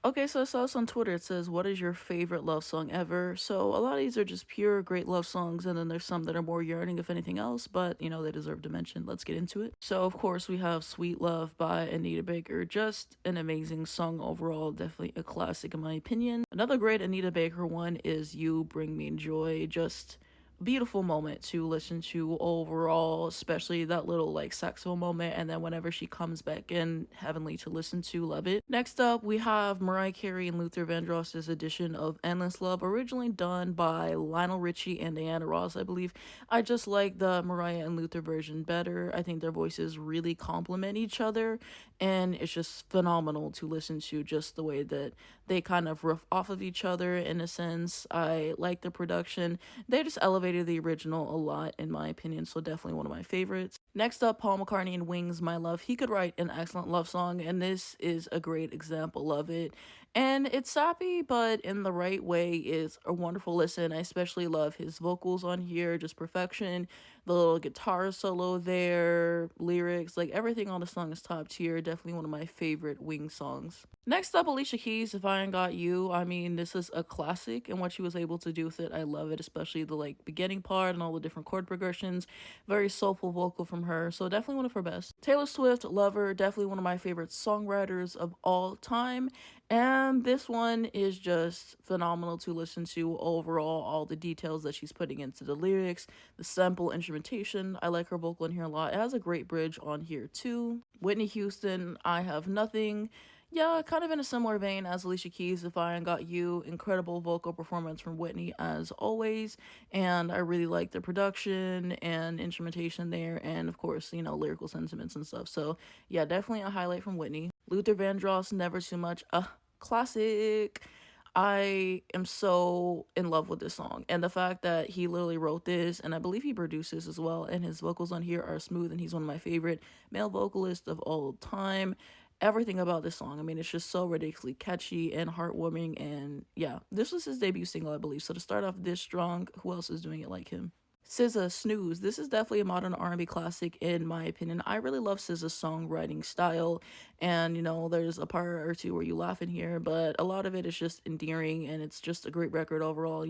Okay, so I saw this on Twitter. It says, "What is your favorite love song ever?" So a lot of these are just pure great love songs, and then there's some that are more yearning, if anything else, but they deserve to mention. Let's get into it. So, of course, we have Sweet Love by Anitabaker. Just an amazing song overall. Definitely a classic, in my opinion. Another great Anitabaker one is You Bring Me Joy. Just beautiful moment to listen to overall, especially that little like saxophone moment, and then whenever she comes back in, heavenly to listen to. Love it. Next up, we have Mariah Carey and luthervandross' edition of Endless Love, originally done by Lionel Richie and Diana Ross, I believe. I just like the Mariah and Luther version better. I think their voices really complement each other, and it's just phenomenal to listen to, just the way that they kind of riff off of each other in a sense. I like the production. They just elevated the original a lot, in my opinion, so definitely one of my favorites. Next up, Paul McCartney and Wings, My Love. He could write an excellent love song, and this is a great example of it. And it's sappy, but in the right way is a wonderful listen. I especially love his vocals on here, just perfection. The little guitar solo there, lyrics, like everything on the song is top tier. Definitely one of my favorite Wings songs. Next up, Aliciakeys, If I Ain't Got You. I mean, this is a classic, and what she was able to do with it, I love it, especially the like beginning part and all the different chord progressions. Very soulful vocal from her, so definitely one of her best. Taylor Swift, Lover, definitely one of my favorite songwriters of all time. And this one is just phenomenal to listen to overall. All the details that she's putting into the lyrics, the sample instrumentation. I like her vocal in here a lot. It has a great bridge on here too. Whitney Houston, I Have Nothing. Yeah, kind of in a similar vein as Alicia Keys, If I Ain't Got You. Incredible vocal performance from Whitney as always. And I really like the production and instrumentation there. And of course, lyrical sentiments and stuff. So yeah, definitely a highlight from Whitney. Luther Vandross, Never Too Much. Classic. I am so in love with this song, and the fact that he literally wrote this, and I believe he produces as well, and his vocals on here are smooth, and he's one of my favorite male vocalists of all time. Everything about this song, I mean, it's just so ridiculously catchy and heartwarming, and yeah, this was his debut single, I believe. So to start off this strong, who else is doing it like him? SZA, Snooze. This is definitely a modern R&B classic in my opinion. I really love SZA's songwriting style, and there's a part or two where you laugh in here, but a lot of it is just endearing, and it's just a great record overall.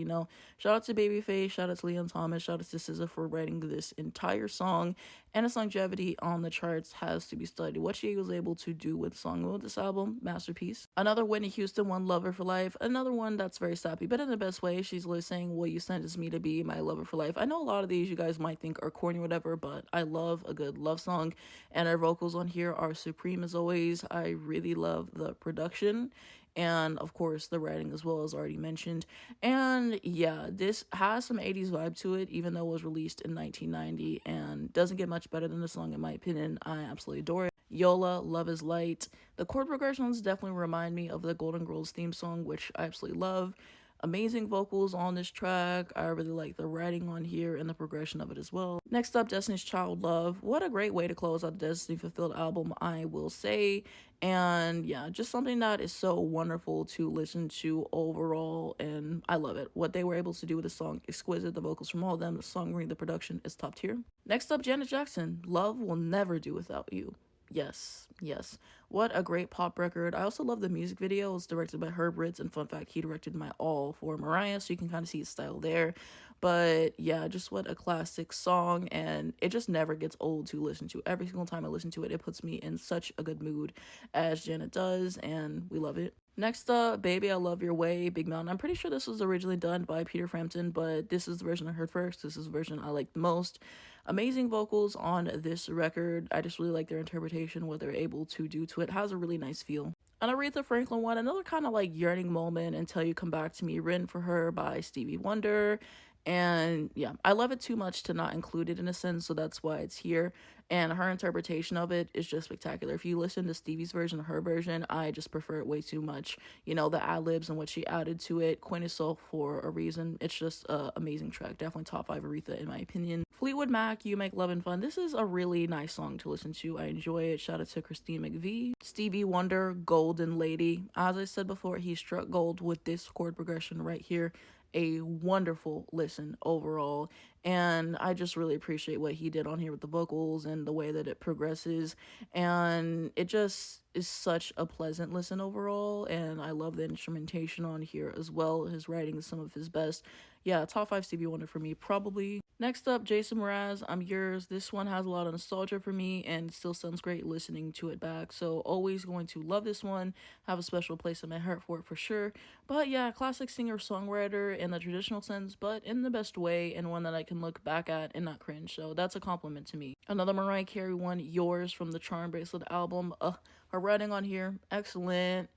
Shout out to Babyface, shout out to Leon Thomas, shout out to SZA for writing this entire song, and its longevity on the charts has to be studied. What she was able to do with song with this album, masterpiece. Another Whitney Houston one, Lover for Life. Another one that's very sappy, but in the best way. She's literally saying, "What you sentenced me to be, my lover for life." I know a lot of these you guys might think are corny or whatever, but I love a good love song, and her vocals on here are supreme as always. I really love the production, and of course the writing as well, as already mentioned. And yeah, this has some 80s vibe to it, even though it was released in 1990, and doesn't get much better than the song in my opinion. I absolutely adore it. Yola, Love is Light. The chord progressions definitely remind me of the Golden Girls theme song, which I absolutely love. Amazing vocals on this track. I really like the writing on here and the progression of it as well. Next up, Destiny's Child, Love. What a great way to close out the Destiny Fulfilled album, I will say. And yeah, just something that is so wonderful to listen to overall, and I love it. What they were able to do with the song, exquisite. The vocals from all of them, the songwriting, the production is top tier. Next up, Janet Jackson, Love Will Never Do Without You. Yes, yes. What a great pop record. I also love the music video. It's directed by Herb Ritz, and fun fact, he directed my All for Mariah, so you can kind of see his style there. But yeah, just what a classic song, and it just never gets old to listen to. Every single time I listen to it, it puts me in such a good mood, as Janet does, and we love it. Next up, Baby I Love Your Way, Big Mountain. I'm pretty sure this was originally done by Peter Frampton, but this is the version I heard first. This is the version I like the most. Amazing vocals on this record. I just really like their interpretation, what they're able to do to it. It has a really nice feel. An Aretha Franklin one, another kind of like yearning moment, Until You Come Back to Me, written for her by Stevie Wonder. And yeah, I love it too much to not include it in a sense, so that's why it's here. And her interpretation of it is just spectacular. If you listen to Stevie's version, her version, I just prefer it way too much. The ad-libs and what she added to it, Queen of Soul for a reason. It's just an amazing track. Definitely top 5 Aretha in my opinion. Fleetwood Mac, You Make Love and Fun. This is a really nice song to listen to. I enjoy it. Shout out to Christine McVie. Stevie Wonder, Golden Lady. As I said before, he struck gold with this chord progression right here. a wonderful listen overall. And I just really appreciate what he did on here with the vocals and the way that it progresses. And it just is such a pleasant listen overall. And I love the instrumentation on here as well. His writing is some of his best. Yeah, top 5 Stevie Wonder for me, probably. Next up, jasonmraz, I'm Yours. This one has a lot of nostalgia for me and still sounds great listening to it back. So always going to love this one. Have a special place in my heart for it for sure. But yeah, classic singer-songwriter in the traditional sense, but in the best way, and one that I can look back at and not cringe. So that's a compliment to me. Another Mariah Carey one, Yours, from the Charm Bracelet album. Her writing on here, excellent.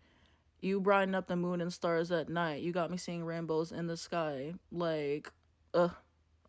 You brighten up the moon and stars at night. You got me seeing rainbows in the sky. Like,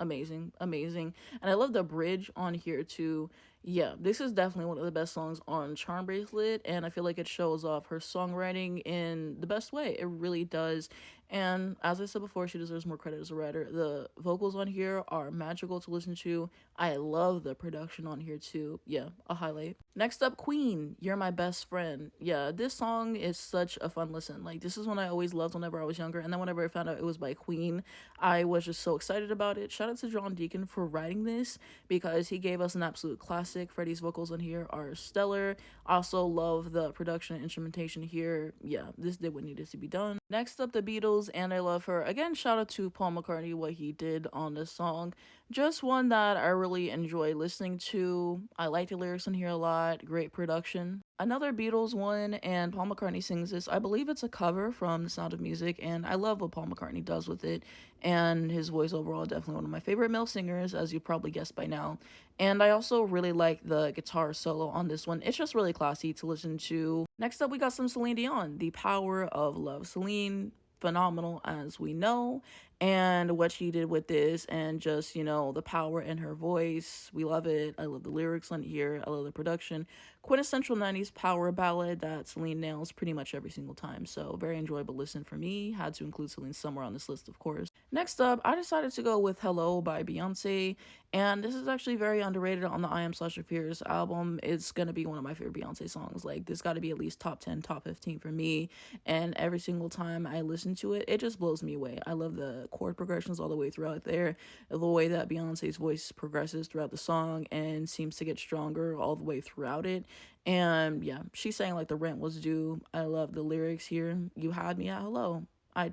amazing, amazing. And I love the bridge on here too. Yeah, this is definitely one of the best songs on Charm Bracelet, and I feel like it shows off her songwriting in the best way. It really does. And as I said before, she deserves more credit as a writer. The vocals on here are magical to listen to. I love the production on here too. Yeah, a highlight. Next up, Queen, You're My Best Friend. Yeah, this song is such a fun listen. Like, this is one I always loved whenever I was younger, and then whenever I found out it was by Queen, I was just so excited about it. Shout out to John Deacon for writing this, because he gave us an absolute classic. Freddie's vocals on here are stellar. Also love the production and instrumentation here. Yeah, this did what needed to be done. Next up, The Beatles, And I Love Her. Again, shout out to Paul McCartney, what he did on this song. Just one that I really enjoy listening to. I like the lyrics in here a lot. Great production. Another Beatles one, and Paul McCartney sings this. I believe it's a cover from The Sound of Music, and I love what Paul McCartney does with it. And his voice overall, definitely one of my favorite male singers, as you probably guessed by now. And I also really like the guitar solo on this one. It's just really classy to listen to. Next up, we got some Celinedion, The Power of Love. Celine, phenomenal as we know, and what she did with this, and just, you know, the power in her voice, we love it. I love the lyrics on here, I love the production. Quintessential 90s power ballad that Celine nails pretty much every single time, so very enjoyable listen for me. Had to include Celine somewhere on this list, of course. Next up, I decided to go with Hello by Beyonce, and this is actually very underrated on the I Am Sasha Fierce album. It's gonna be one of my favorite Beyonce songs. Like, this gotta be at least top 10, top 15 for me, and every single time I listen to it, it just blows me away. I love the chord progressions all the way throughout there, the way that Beyonce's voice progresses throughout the song and seems to get stronger all the way throughout it. And yeah, she's saying like the rent was due. I love the lyrics here. You had me at hello. I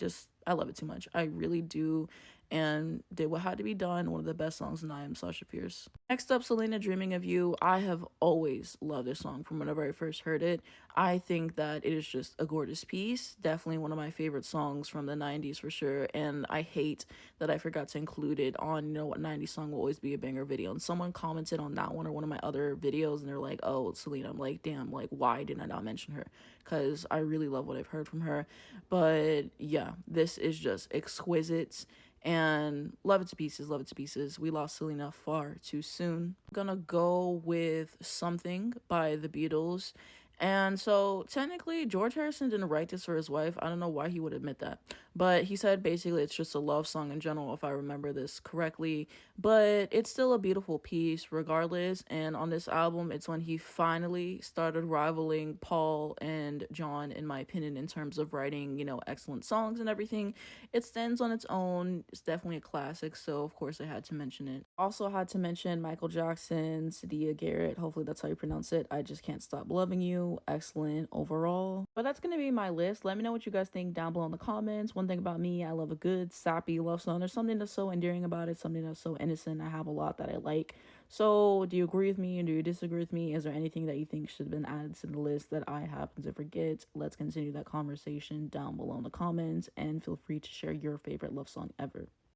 love it too much. I really do. And did what had to be done. One of the best songs in I Am Sasha Fierce. Next up, Selena, Dreaming of You. I have always loved this song from whenever I first heard it. I think that it is just a gorgeous piece. Definitely one of my favorite songs from the 90s for sure. And I hate that I forgot to include it on, you know, what 90s song will always be a banger video. And someone commented on that one or one of my other videos, and they're like, oh, Selena. I'm like, damn, like, why did I not mention her? Because I really love what I've heard from her. But yeah, this is just exquisite. And love it to pieces, love it to pieces. We lost Selena far too soon. I'm gonna go with Something by the Beatles. And so technically George Harrison didn't write this for his wife. I don't know why he would admit that, but he said basically it's just a love song in general, if I remember this correctly. But it's still a beautiful piece regardless. And on this album, it's when he finally started rivaling Paul and John, in my opinion, in terms of writing, you know, excellent songs and everything. It stands on its own. It's definitely a classic, so of course I had to mention it. Also had to mention Michael Jackson, Sadia Garrett. Hopefully that's how you pronounce it. I Just Can't Stop Loving You. Excellent overall. But that's gonna be my list. Let me know what you guys think down below in the comments. One thing about me, I love a good sappy love song. There's something that's so endearing about it, something that's so innocent. I have a lot that I like. So do you agree with me and do you disagree with me? Is there anything that you think should have been added to the list that I happen to forget? Let's continue that conversation down below in the comments, and feel free to share your favorite love song ever.